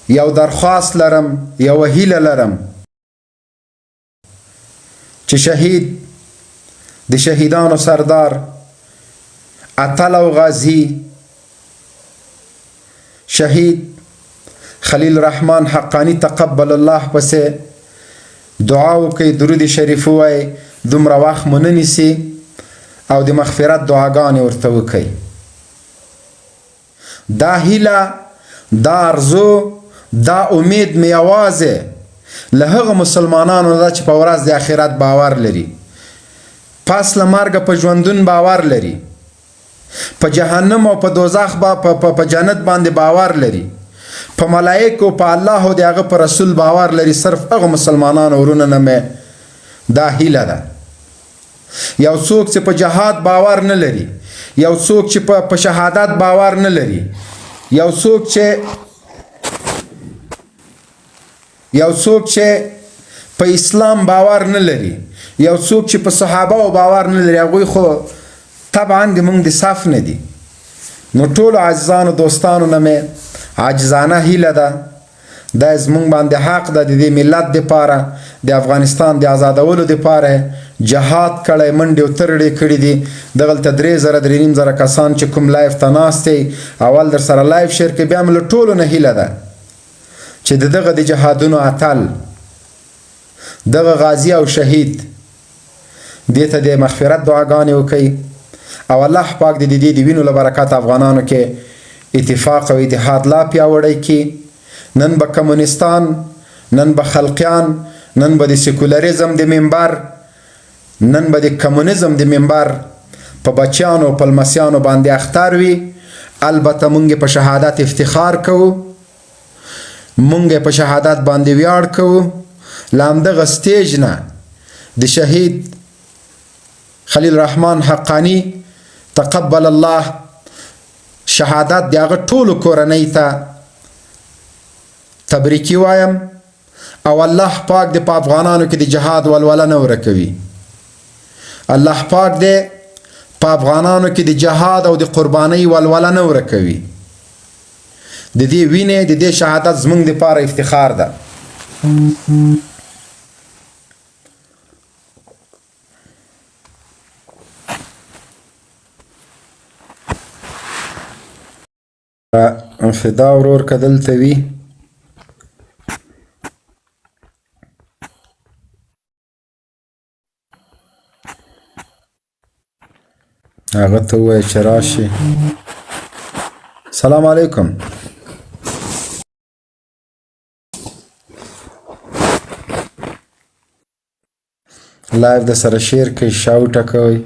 یو درخواست لرم، یو هیله لرم چې شهید د شهیدانو سردار اتل او غازی شهید خلیل الرحمن حقانی تقبل الله پسې دعا وکړئ، درود شریف ووایئ، دومره وخت مو نه نیسي او د مغفرت دعاګانې ورته وکړئ. دا هیله، دا ارزو، دا امید مې یوازې له هغه مسلمانانو ده چې په ورځ د آخرت باور لري، پس له مرګه په ژوندون باور لري، په جهنم او په دوزخ په جنت باندې باور لري، په ملائکو، په الله او د هغه په رسول باور لري. صرف هغه مسلمانانو ورونه نه مې دا هیله ده. یو څوک چې په جهاد باور نه لري، یو څوک چې په شهادت باور نه لري، یو څوک چې په اسلام باور نه لري، یو څوک چې په صحابه او باور نه لري، هغوی خو طبعا د موږ د صف نه دي. نو ټولو عزیزانو دوستانو نه مې عاجزانه هیله ده، دا زموږ باندې حق ده، د دې ملت دپاره، د افغانستان د آزادولو دپاره جهاد کړی، منډې او ترړې کړي دي. دغلته 3,000 کسان چې کوم لایف ته ناست دی، اول در سره لایف شیر کړي، بیا مې له ټولو نه هیله ده چې دغه د جهادونو اتل، دغه غازی او شهید، دې ته د مغفرت دعاګانې وکړي او الله پاک د دې د وینو له برکت افغانانو کې اتفاق او اتحاد لا پیاوړی کړي. نن به کمونستان، نن به خلقیان، نن به د سیکولریزم د منبر، نن به د کمونیزم د منبر په بچیانو او په لمسیانو باندې اختر وي. البته مونږ په شهادت افتخار کوو، مونږ په شهادت باندې ویاړ کوو. له همدغه سټیج نه د شهید خلیل الرحمن حقانی تقبل الله شهادت د هغه ټولو کورنۍ ته تبریکي وایم او الله پاک دې په افغانانو کې د جهاد ولوله نه ورکوي. الله پاک دې په افغانانو کې د جهاد او د قربانۍ ولوله نه ورکوي. د دې وینې، د دې شهادت زموږ دپاره افتخار ده. فدا ورور که دلته وي هغه ته ووایه چې راشي. سلام علیکم. لایف د سره شیر کوئ، شاوټه کوئ.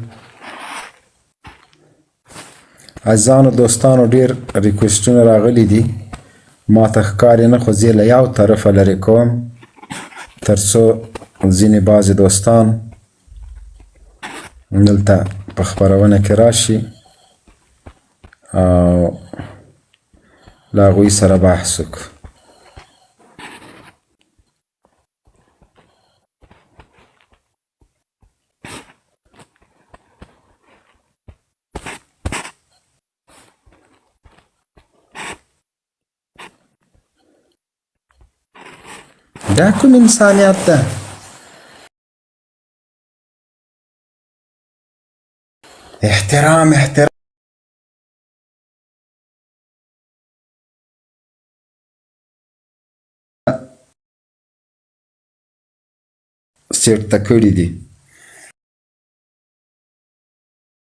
عزیزانو دوستانو ډیر ریکویسټونه راغلي دي، ما ته ښکاري نه، خو زه له یو طرفه لرې کوم تر څو ځینې بعضې دوستان دلته په خپرونه کې راشي او له هغوی سره بحث وکړو. دا کوم انسانیت ده؟ احترام سیټ ته کړي دي.